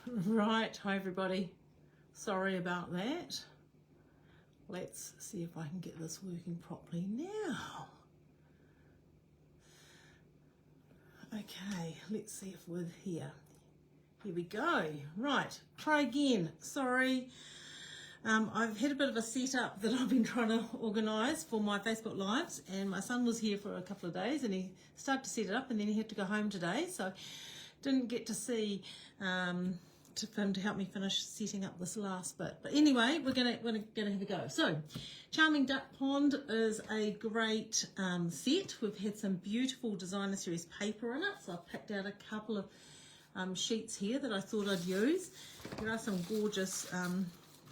Right, hi everybody. Sorry about that. Let's see if I can get this working properly now. Okay, let's see if we're here. Here we go. Right, try again. Sorry. I've had a bit of a setup that I've been trying to organise for my Facebook Lives, and my son was here for a couple of days and he started to set it up and then he had to go home today, so didn't get to see for him to help me finish setting up this last bit. But anyway, we're gonna have a go. So, Charming Duck Pond is a great set. We've had some beautiful designer series paper in it, so I've picked out a couple of sheets here that I thought I'd use. There are some gorgeous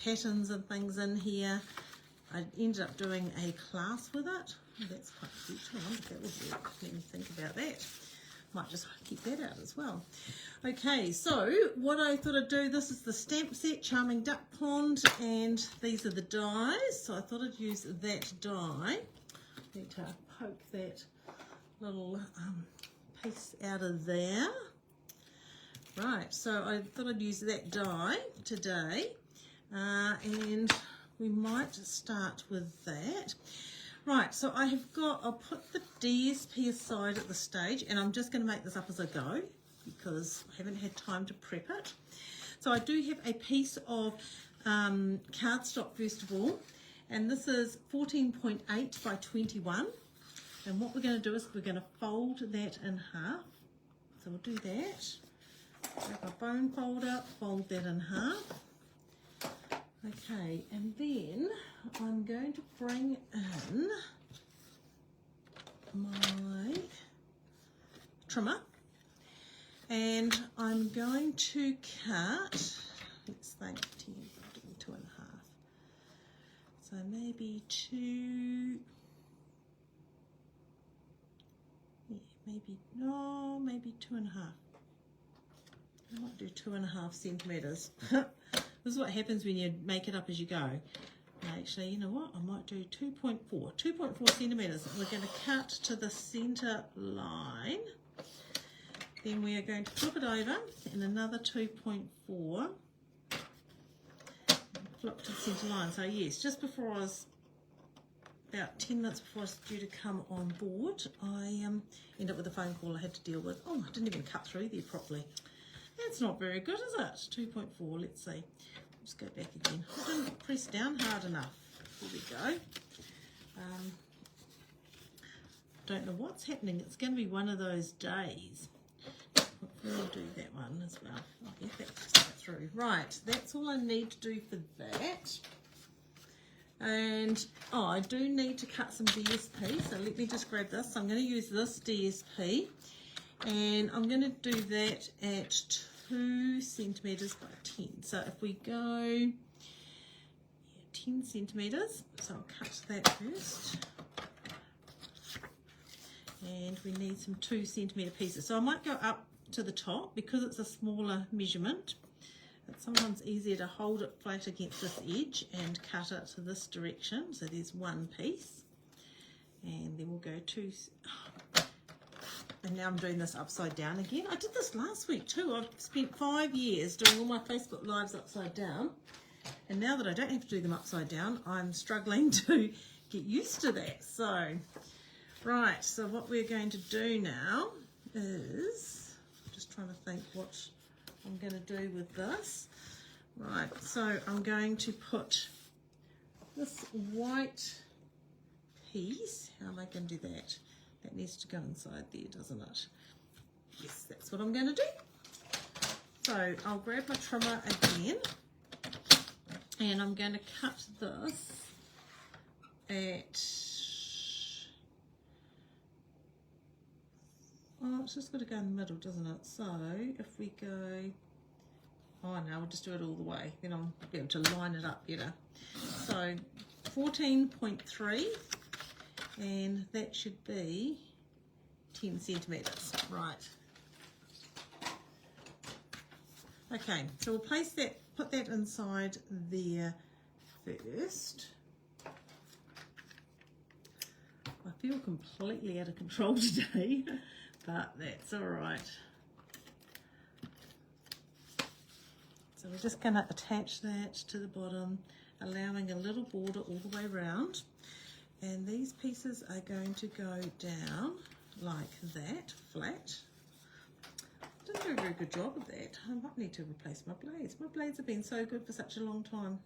patterns and things in here. I ended up doing a class with it. Oh, that's quite cute. I wonder if that would work. Let me think about that. Might just keep that out as well. Okay, so what I thought I'd do, this is the stamp set, Charming Duck Pond, and these are the dies. So I thought I'd use that die. Need to poke that little piece out of there. Right, so I thought I'd use that die today. And we might start with that. Right, so I have I'll put the DSP aside at this stage, and I'm just going to make this up as I go because I haven't had time to prep it. So I do have a piece of cardstock first of all, and this is 14.8 by 21. And what we're going to do is we're going to fold that in half. So we'll do that. Grab our bone folder, fold that in half. Okay, and then I'm going to bring in my trimmer and I'm going to cut, let's think, 10, 2.5. So maybe maybe 2.5. I might do 2.5 centimeters. This is what happens when you make it up as you go. Actually, you know what? I might do 2.4 centimeters. We're going to cut to the center line. Then we are going to flip it over and another 2.4. Flip to the center line. So yes, just before I was, about 10 minutes before I was due to come on board, I ended up with a phone call I had to deal with. Oh, I didn't even cut through there properly. That's not very good, is it? 2.4, let's see. Let's go back again. I didn't press down hard enough. Here we go. Don't know what's happening. It's going to be one of those days. We'll do that one as well. Oh, yeah, that's through. Right, that's all I need to do for that. And, I do need to cut some DSP. So let me just grab this. I'm going to use this DSP. And I'm going to do that at 2 centimeters by 10. So if we go 10 centimeters, so I'll cut that first. And we need some 2 centimeter pieces. So I might go up to the top because it's a smaller measurement. It's sometimes easier to hold it flat against this edge and cut it to this direction. So there's one piece. And then we'll go 2. And now I'm doing this upside down again. I did this last week too. I've spent 5 years doing all my Facebook Lives upside down. And now that I don't have to do them upside down, I'm struggling to get used to that. So, right, so what we're going to do now is, just trying to think what I'm going to do with this. Right, so I'm going to put this white piece. How am I going to do that? That needs to go inside there, doesn't it? Yes, that's what I'm going to do. So I'll grab my trimmer again and I'm going to cut this at, it's just got to go in the middle, doesn't it? So if we go, no, we'll just do it all the way. Then I'll be able to line it up better. So 14.3. And that should be 10 centimeters, right? Okay, so we'll place that, put that inside there first. I feel completely out of control today, but that's all right. So we're just going to attach that to the bottom, allowing a little border all the way around. And these pieces are going to go down like that, flat. Didn't do a very good job of that. I might need to replace my blades. My blades have been so good for such a long time.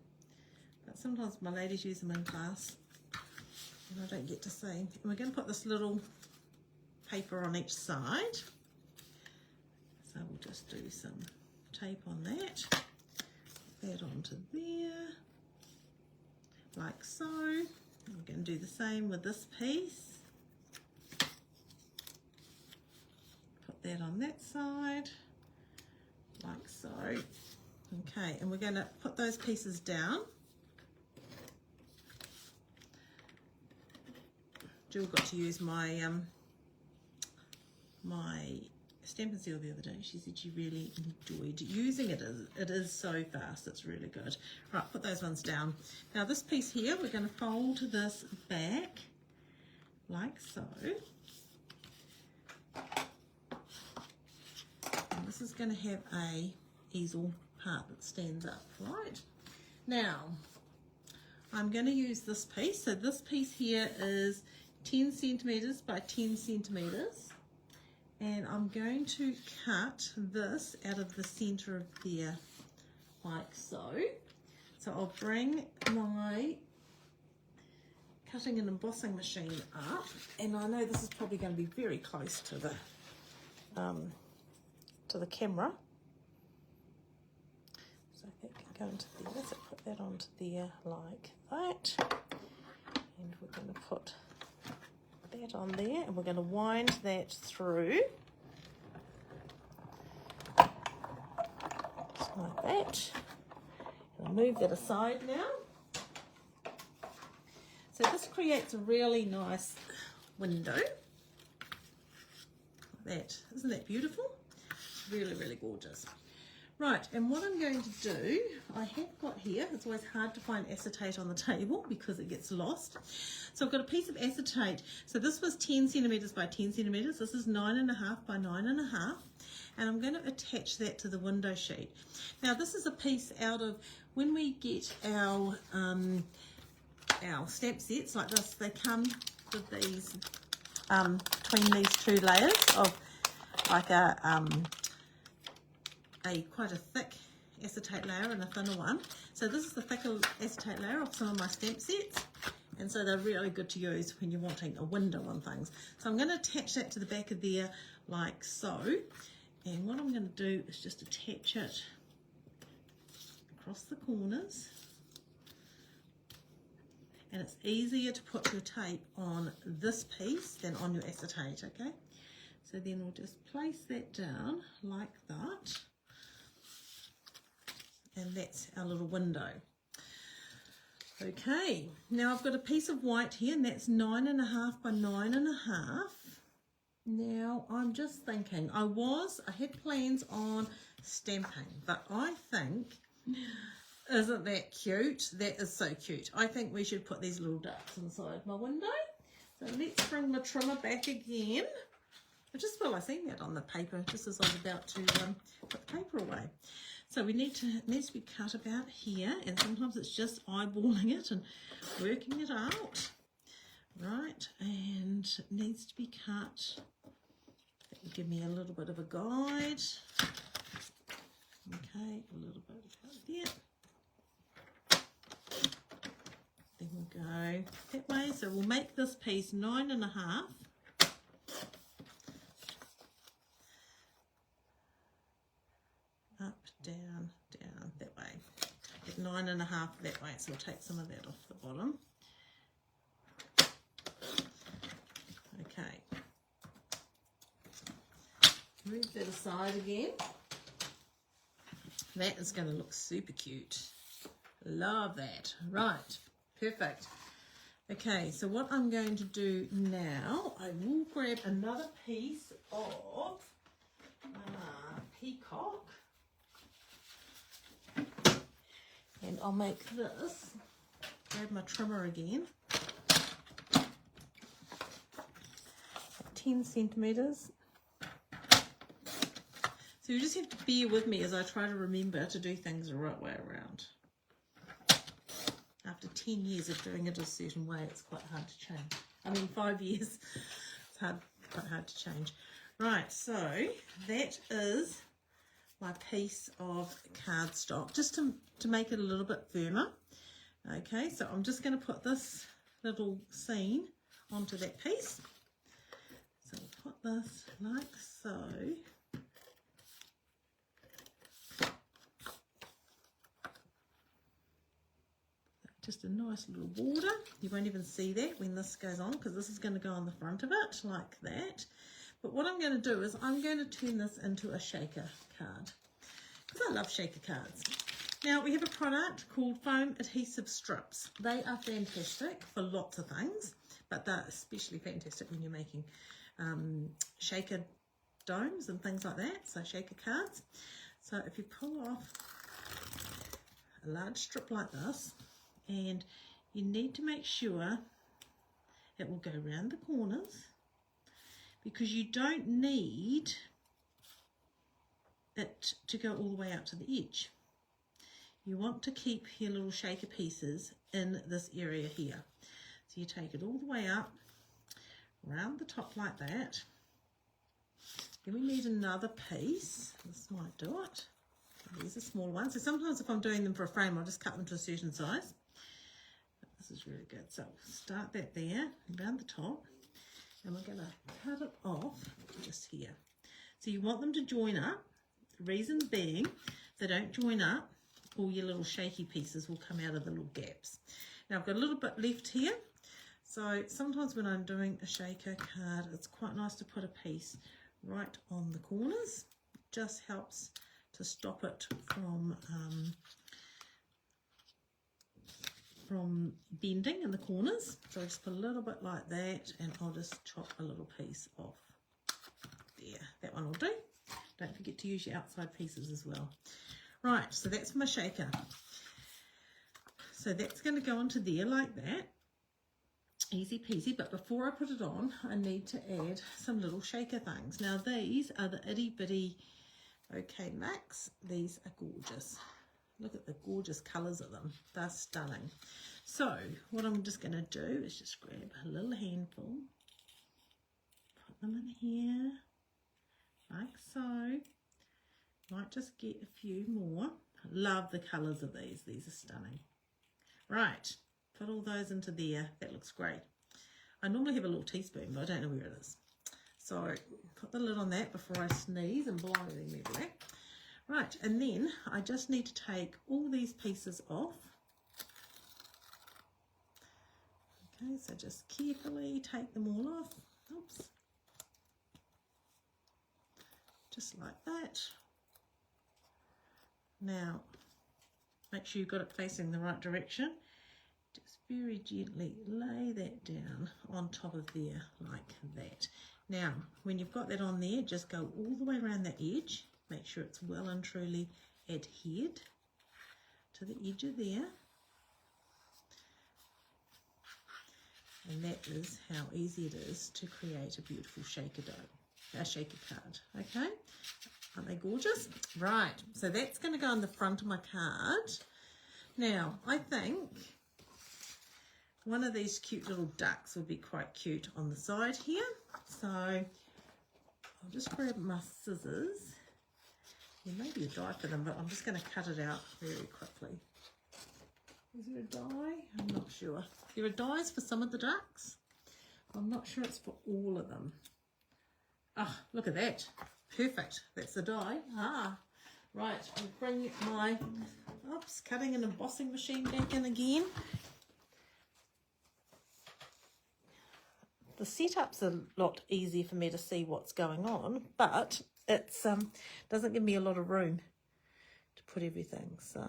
But sometimes my ladies use them in class and I don't get to see. And we're going to put this little paper on each side. So we'll just do some tape on that. Put that onto there, like so. And we're going to do the same with this piece. Put that on that side, like so. Okay, and we're going to put those pieces down. Jill got to use my my Stampin' Seal the other day. She said she really enjoyed using it. It is so fast, it's really good. Right, put those ones down. Now this piece here, we're going to fold this back like so. And this is going to have a easel part that stands up, right? Now, I'm going to use this piece. So this piece here is 10 centimeters by 10 centimeters. And I'm going to cut this out of the center of there, like so. So I'll bring my cutting and embossing machine up, and I know this is probably going to be very close to the camera. So that can go into there. So put that onto there like that, and we're going to put that on there, and we're going to wind that through just like that. And I'll move that aside now. So this creates a really nice window like that. Isn't that beautiful? Really, really gorgeous. Right, and what I'm going to do, I have got here, it's always hard to find acetate on the table because it gets lost. So I've got a piece of acetate. So this was 10 centimeters by 10 centimeters. This is 9.5 by 9.5. And I'm going to attach that to the window sheet. Now this is a piece out of, when we get our stamp sets like this, they come with these, between these two layers of like quite a thick acetate layer and a thinner one. So this is the thicker acetate layer of some of my stamp sets, and so they're really good to use when you're wanting a window on things. So I'm going to attach that to the back of there like so, and what I'm going to do is just attach it across the corners, and it's easier to put your tape on this piece than on your acetate, okay? So then we'll just place that down like that. And that's our little window. Okay, now I've got a piece of white here, and that's 9.5 by 9.5. Now I'm just thinking, I had plans on stamping, but I think, isn't that cute? That is so cute. I think we should put these little ducks inside my window. So let's bring my trimmer back again. I just feel I seen that on the paper just as I was about to put the paper away. So it needs to be cut about here, and sometimes it's just eyeballing it and working it out. Right, and it needs to be cut. That will give me a little bit of a guide. Okay, a little bit about there. Then we'll go that way. So we'll make this piece 9.5. Up, down, down, that way. Get 9.5 that way, so we'll take some of that off the bottom. Okay. Move that aside again. That is going to look super cute. Love that. Right, perfect. Okay, so what I'm going to do now, I will grab another piece of peacock. And I'll make this, grab my trimmer again, 10 centimeters. So you just have to bear with me as I try to remember to do things the right way around. After 10 years of doing it a certain way, it's quite hard to change. I mean, 5 years, it's quite hard to change. Right, so that is my piece of cardstock, just to make it a little bit firmer. Okay, so I'm just going to put this little scene onto that piece. So I'll put this like so. Just a nice little border. You won't even see that when this goes on, because this is going to go on the front of it like that. But what I'm going to do is I'm going to turn this into a shaker card, because I love shaker cards. Now we have a product called foam adhesive strips. They are fantastic for lots of things, but they're especially fantastic when you're making shaker domes and things like that, so shaker cards. So if you pull off a large strip like this, and you need to make sure it will go around the corners, because you don't need it to go all the way out to the edge. You want to keep your little shaker pieces in this area here. So you take it all the way up, around the top like that. Then we need another piece. This might do it. These are small ones. So sometimes if I'm doing them for a frame, I'll just cut them to a certain size. But this is really good. So start that there, around the top. And we're going to cut it off just here. So you want them to join up. The reason being, if they don't join up, all your little shaky pieces will come out of the little gaps. Now I've got a little bit left here. So sometimes when I'm doing a shaker card, it's quite nice to put a piece right on the corners. It just helps to stop it from bending in the corners. So I just put a little bit like that, and I'll just chop a little piece off there. That one will do. Don't forget to use your outside pieces as well. Right, so that's my shaker. So that's going to go onto there like that. Easy peasy, but before I put it on, I need to add some little shaker things. Now these are the itty bitty OK Max. These are gorgeous. Look at the gorgeous colours of them. They're stunning. So what I'm just going to do is just grab a little handful, put them in here, like so. Might just get a few more. Love the colours of these. These are stunning. Right, put all those into there. That looks great. I normally have a little teaspoon, but I don't know where it is. So put the lid on that before I sneeze and blow everything everywhere. Right, and then I just need to take all these pieces off. Okay, so just carefully take them all off. Oops. Just like that. Now, make sure you've got it facing the right direction. Just very gently lay that down on top of there like that. Now, when you've got that on there, just go all the way around the edge. Make sure it's well and truly adhered to the edge of there. And that is how easy it is to create a beautiful shaker dough, a shaker card, okay? Aren't they gorgeous? Right, so that's going to go on the front of my card. Now, I think one of these cute little ducks would be quite cute on the side here. So I'll just grab my scissors. There may be a die for them, but I'm just going to cut it out very quickly. Is there a die? I'm not sure. There are dies for some of the ducks. I'm not sure it's for all of them. Ah, look at that. Perfect. That's the die. Ah, right. I'll bring my cutting and embossing machine back in again. The setup's a lot easier for me to see what's going on, but it's doesn't give me a lot of room to put everything. So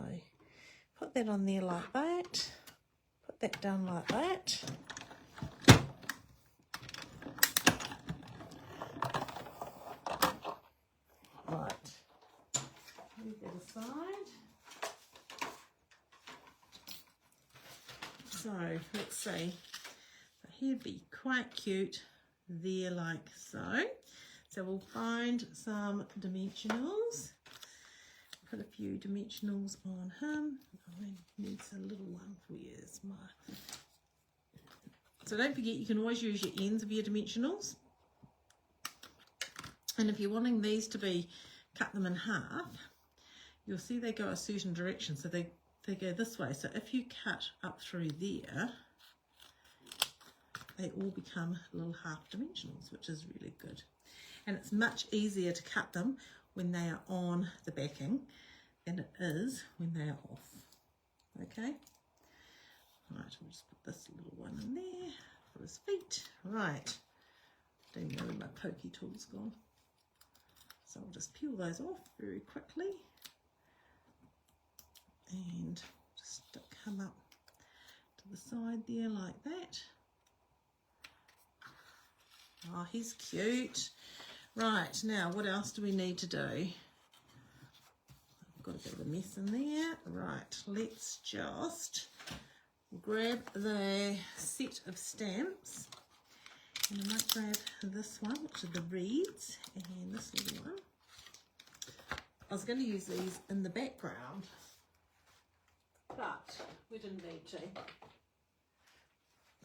put that on there like that. Put that down like that. Right. Leave that aside. So let's see. He'd be quite cute there like so. so we'll find some dimensionals. Put a few dimensionals on him. Oh, he needs a little one. Where's my... So don't forget, you can always use your ends of your dimensionals. And if you're wanting these to be, cut them in half, you'll see they go a certain direction. So they go this way. So if you cut up through there, they all become little half dimensionals, which is really good. And it's much easier to cut them when they are on the backing than it is when they are off. Okay? Right, we'll just put this little one in there for his feet. Right. Don't know where my pokey tool's gone. So I'll just peel those off very quickly. And just come up to the side there like that. Oh, he's cute. Right, now what else do we need to do? I've got a bit of a mess in there. Right, let's just grab the set of stamps. And I might grab this one, which are the reeds, and this little one. I was going to use these in the background, but we didn't need to.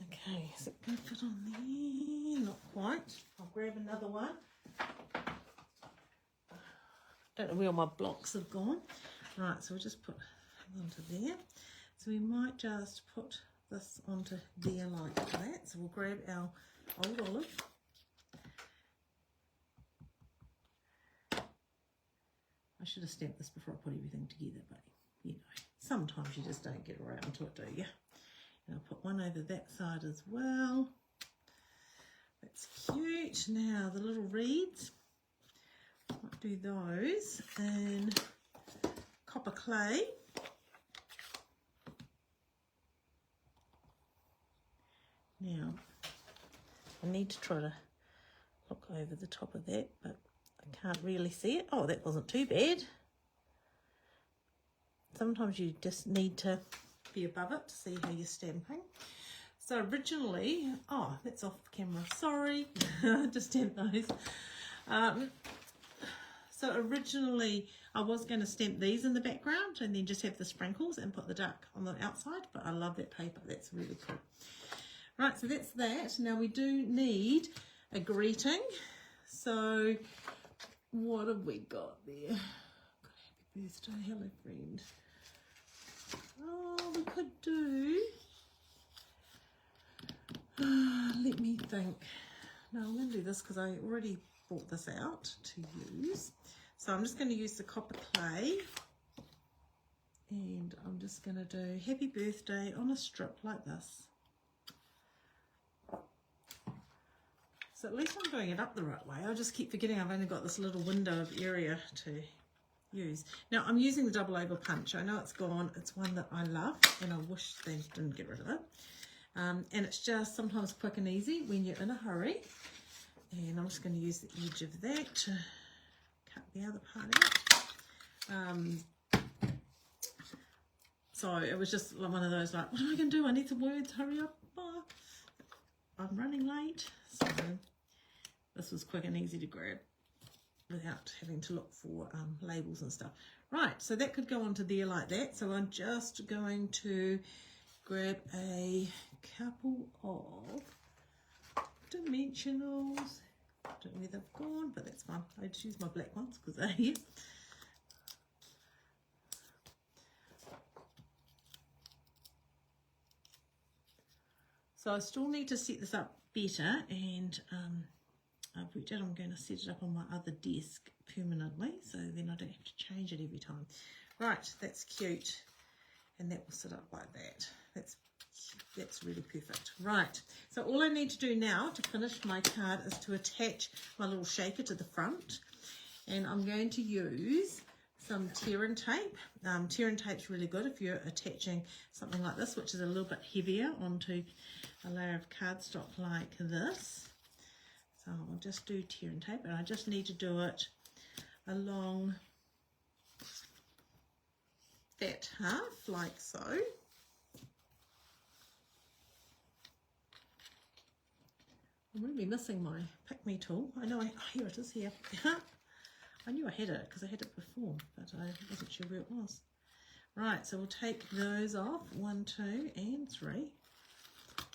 Okay, is it going to fit on there? Not quite. I'll grab another one. Don't know where all my blocks have gone. Right, so we'll just put onto there. So we might just put this onto there like that. So we'll grab our old olive. I should have stamped this before I put everything together, but you know, sometimes you just don't get around to it, do you? And I'll put one over that side as well. That's cute. Now the little reeds, I'll do those in copper clay. Now I need to try to look over the top of that, but I can't really see it. Oh, that wasn't too bad. Sometimes you just need to be above it to see how you're stamping. So originally, oh, that's off camera, sorry, just stamp those. So originally I was going to stamp these in the background and then just have the sprinkles and put the duck on the outside, but I love that paper, that's really cool. Right, so that's that. Now we do need a greeting. So what have we got there? Got a happy birthday, hello friend. Oh, we could do, let me think. No, I'm going to do this because I already brought this out to use. So I'm just going to use the copper clay. And I'm just going to do happy birthday on a strip like this. So at least I'm doing it up the right way. I just keep forgetting I've only got this little window of area to use. Now I'm using the double over punch. I know it's gone. It's one that I love and I wish they didn't get rid of it. And it's just sometimes quick and easy when you're in a hurry. And I'm just going to use the edge of that to cut the other part out. So it was just one of those like, what am I going to do? I need some words, hurry up. Oh, I'm running late. So this was quick and easy to grab without having to look for labels and stuff. Right, so that could go onto there like that. So I'm just going to grab a couple of dimensionals. Don't know where they've gone, but that's fine. I just use my black ones because they're here. So I still need to set this up better, and I'm going to set it up on my other desk permanently, so then I don't have to change it every time. Right, that's cute, and that will sit up like that. That's really perfect. Right, so all I need to do now to finish my card is to attach my little shaker to the front, and I'm going to use some tear and tape. Tear and tape's really good if you're attaching something like this, which is a little bit heavier, onto a layer of cardstock like this. So I'll just do tear and tape, and I just need to do it along that half, like so. I'm going to be missing my Pick Me tool. I know, here it is here. I knew I had it because I had it before, but I wasn't sure where it was. Right, so we'll take those off, 1, 2, and 3.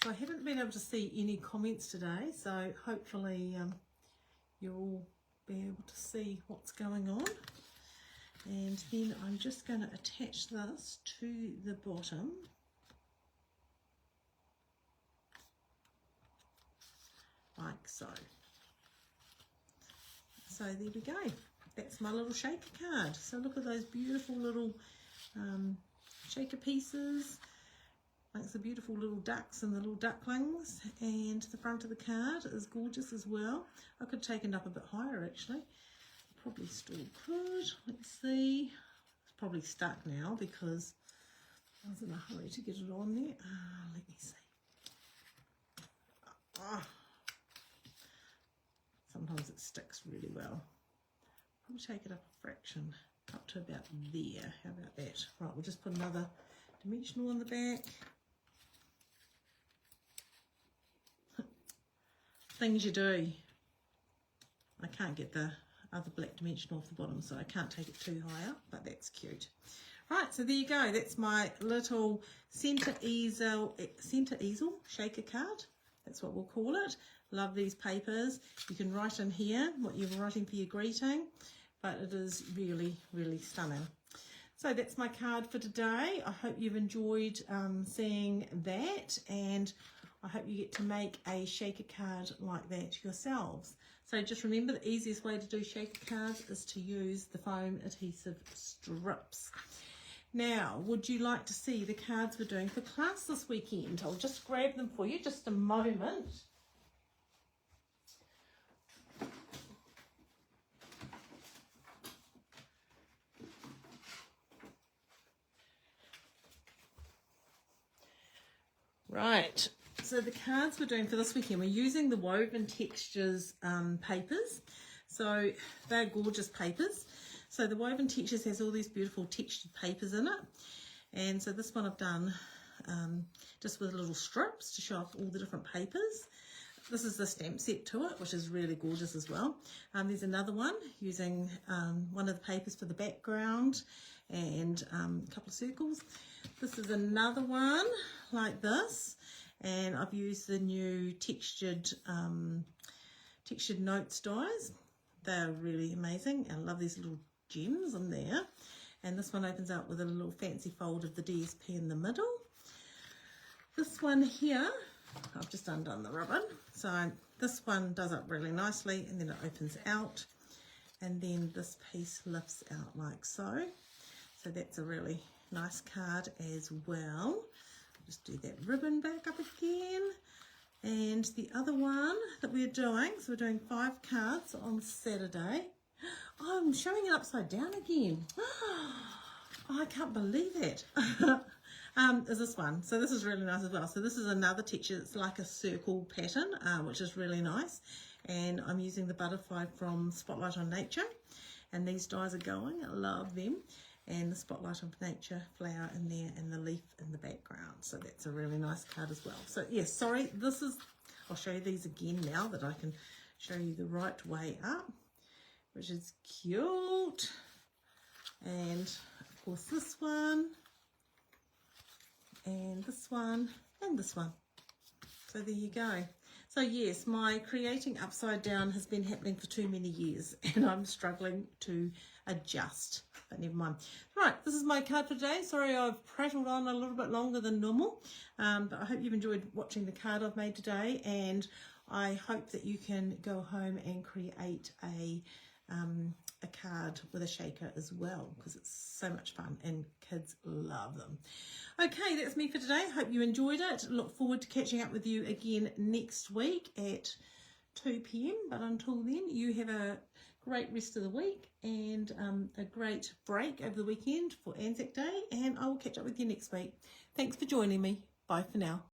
So I haven't been able to see any comments today, so hopefully you'll all be able to see what's going on. And then I'm just going to attach this to the bottom. Like so. So there we go. That's my little shaker card. So look at those beautiful little shaker pieces. Makes the beautiful little ducks and the little ducklings, and the front of the card is gorgeous as well. I could have taken it up a bit higher actually. Probably still could. Let's see. It's probably stuck now because I was in a hurry to get it on there. Let me see. Sometimes it sticks really well. Probably take it up a fraction, up to about there. How about that? Right, we'll just put another dimensional on the back. Things you do. I can't get the other black dimension off the bottom, so I can't take it too high up, but that's cute. Right, so there you go. That's my little center easel shaker card. That's what we'll call it. Love these papers. You can write in here what you're writing for your greeting, but it is really, really stunning. So that's my card for today. I hope you've enjoyed seeing that, and I hope you get to make a shaker card like that yourselves. So just remember, the easiest way to do shaker cards is to use the foam adhesive strips. Now, would you like to see the cards we're doing for class this weekend? I'll just grab them for you, just a moment. Right, so the cards we're doing for this weekend, we're using the Woven Textures papers. So they're gorgeous papers. So the Woven Textures has all these beautiful textured papers in it. And so this one I've done just with little strips to show off all the different papers. This is the stamp set to it, which is really gorgeous as well. There's another one using one of the papers for the background and a couple of circles. This is another one like this, and I've used the new textured notes dies. They're really amazing. I love these little gems in there. And this one opens up with a little fancy fold of the DSP in the middle. This one here, I've just undone the ribbon. So this one does up really nicely, and then it opens out. And then this piece lifts out like so. So that's a really nice card as well. Just do that ribbon back up again. And the other one that we're doing, so we're doing 5 cards on Saturday. Oh, I'm showing it upside down again. Oh, I can't believe it. Is this one. So this is really nice as well. So this is another texture. It's like a circle pattern, which is really nice. And I'm using the butterfly from Spotlight on Nature. And these dies are going. I love them. And the Spotlight of Nature flower in there and the leaf in the background. So that's a really nice card as well. So yes, sorry, this is, I'll show you these again now that I can show you the right way up, which is cute. And of course this one, and this one, and this one. So there you go. So yes, my creating upside down has been happening for too many years, and I'm struggling to adjust, but never mind. Right, this is my card for today. Sorry I've prattled on a little bit longer than normal, but I hope you've enjoyed watching the card I've made today, and I hope that you can go home and create a card with a shaker as well, because it's so much fun and kids love them. Okay, that's me for today. Hope you enjoyed it. Look forward to catching up with you again next week at 2 p.m. But until then, you have a great rest of the week and a great break over the weekend for Anzac Day, and I will catch up with you next week. Thanks for joining me. Bye for now.